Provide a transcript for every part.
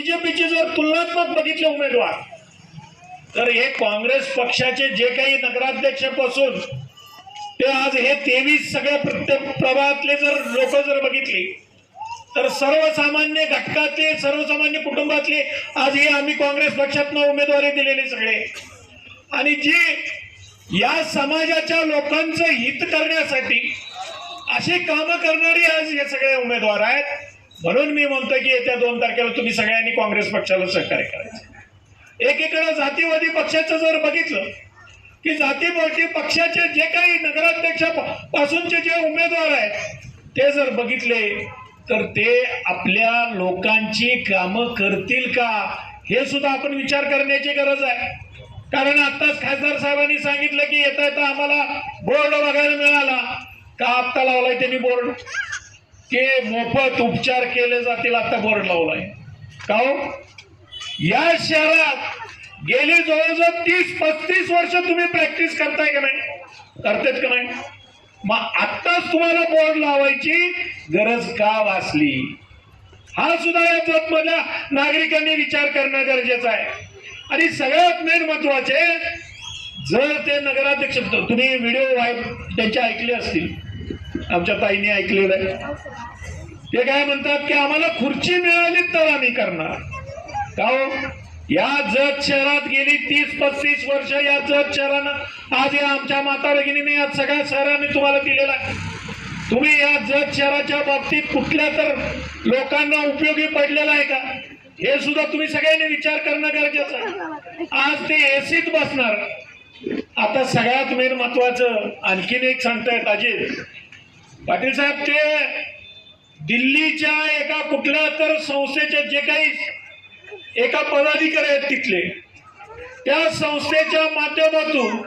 बीजेपीची जर तुलनात्मक बघितले उमेदवार तर हे काँग्रेस पक्षाचे जे काही नगराध्यक्षापासून ते आज हे 23 सगळ्या प्रत्येक प्रभागातले जर लोक जर बघितली तर सर्वसामान्य घटकातले सर्वसामान्य कुटुंबातले आज हे आम्ही काँग्रेस पक्षातनं उमेदवारी दिलेले सगळे आणि जी या समाजाच्या लोकांचं हित करण्यासाठी अशी कामं करणारी आज हे सगळे उमेदवार आहेत। म्हणून मी म्हणतो की येत्या 2 तारखेला तुम्ही सगळ्यांनी काँग्रेस पक्षाला सहकार्य करायचं। एकीकडे जातीवादी पक्षाचं जर बघितलं की जातीवादी पक्षाचे जे काही नगराध्यक्षापासूनचे जे उमेदवार आहेत ते जर बघितले तर ते आपल्या लोकांची कामं करतील का हे सुद्धा आपण विचार करण्याची गरज आहे। कारण आताच खासदार साहेबांनी सांगितलं की येता येता आम्हाला बोर्ड बघायला मिळाला का हप्ता लावलाय त्यांनी बोर्ड की मोफत उपचार केले जातील आता बोर्ड लावलाय का हो? या शहरात गेली जवळजवळ 30-35 वर्ष तुम्ही प्रॅक्टिस करताय का नाही करतेत का नाही? मग आत्ताच तुम्हाला बोर्ड लावायची गरज का भासली हा सुद्धा या जतमधल्या नागरिकांनी विचार करणं गरजेचं आहे। आणि सगळ्यात मेन महत्वाचे जर ते नगराध्यक्ष तुम्ही व्हिडिओ त्यांचे ऐकले असतील आमच्या ताईने ऐकलेलं आहे ते काय म्हणतात की आम्हाला खुर्ची मिळाली तर आम्ही करणार का हो? या जत शहरात गेली 30-35 वर्ष या जत शहरानं आज या आमच्या माता भगिनीने या सगळ्या शहराने तुम्हाला दिलेला आहे। तुम्ही या जत शहराच्या बाबतीत कुठल्या तर लोकांना उपयोगी पडलेला आहे का हे सुद्धा तुम्ही सगळ्यांनी विचार करणं गरजेचं आहे। आज ते एसीत बसणार। आता सगळ्यात मेन महत्वाचं आणखीन एक सांगतायत अजित पाटील साहेब ते दिल्लीच्या एका कुठल्या तर संस्थेचे जे काही एका पदाधिकारी आहेत तिथले त्या संस्थेच्या माध्यमातून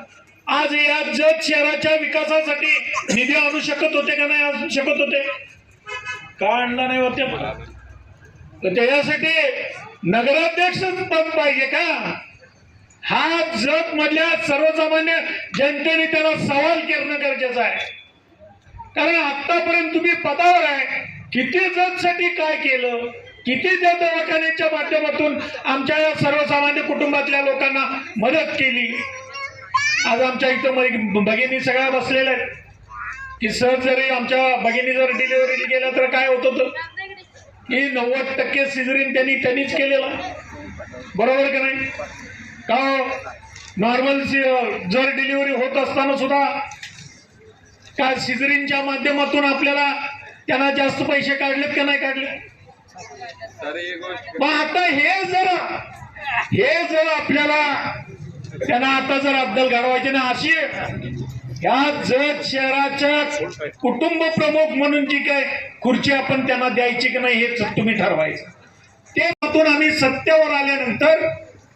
आज या जत शहराच्या विकासासाठी निधी आणू शकत होते का नाही आणू शकत होते का आणला नाही होते तर त्यासाठी नगराध्यक्षच पद पाहिजे का हा जत मधल्या सर्वसामान्य जनतेने त्याला सवाल करणं गरजेचं आहे। कारण आतापर्यंत तुम्ही पदावर आहे किती जतसाठी काय केलं किती त्या दवाखान्याच्या माध्यमातून आमच्या या सर्वसामान्य कुटुंबातल्या लोकांना मदत केली। आज आमच्या इथं भगिनी सगळ्या बसलेल्या आहेत की सर जरी आमच्या भगिनी जर डिलिव्हरी गेल्या तर काय होत होतं की 90% सिझरिन त्यांनीच केलेला बरोबर का नाही का? नॉर्मल जर डिलिव्हरी होत असताना सुद्धा काय सिझरिनच्या माध्यमातून आपल्याला त्यांना जास्त पैसे काढलेत का नाही काढले? मग आता हे जर आपल्याला त्यांना आता जर अद्दल घडवायचे ना अशी या जत शहराच्या कुटुंब प्रमुख म्हणून जी काय खुर्ची आपण त्यांना द्यायची की नाही हे तुम्ही ठरवायचं। ते मधून आम्ही सत्तेवर आल्यानंतर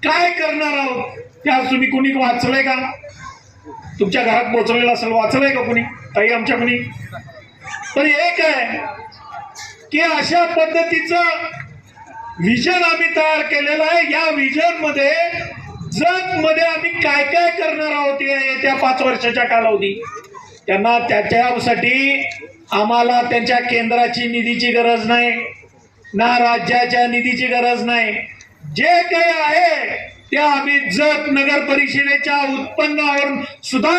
काय करणार आहोत त्या तुम्ही कुणी वाचलंय का? तुमच्या घरात पोहोचलेलं असेल वाचलंय का कुणी ताई आमच्या कुणी? तर एक आहे की अशा पद्धतीचं विजन आम्ही तयार केलेलं आहे। या विजन मध्ये जत मध्ये आम्ही काय काय करणार आहोत येत्या 5 वर्षाच्या कालावधी त्यांना त्याच्यासाठी आम्हाला त्यांच्या केंद्राची निधीची गरज नाही ना राज्याच्या निधीची गरज नाही। जे काही आहे ते आम्ही जत नगर परिषदेच्या उत्पन्नावरून सुद्धा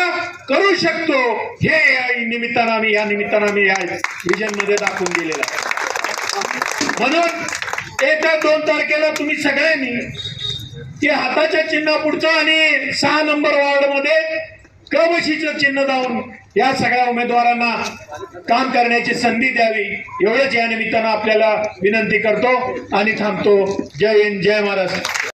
करू शकतो हे या निमित्तानं आम्ही या विजन मध्ये दाखवून दिलेलं आहे। म्हणून येत्या 2 तारखेला तुम्ही सगळ्यांनी ते हाताच्या चिन्ह पुढचं आणि 6 नंबर वार्ड मध्ये कबशीचं चिन्ह दावून या सगळ्या उमेदवारांना काम करण्याची संधी द्यावी एवढंच या निमित्तानं आपल्याला विनंती करतो आणि थांबतो। जय हिंद जय महाराष्ट्र।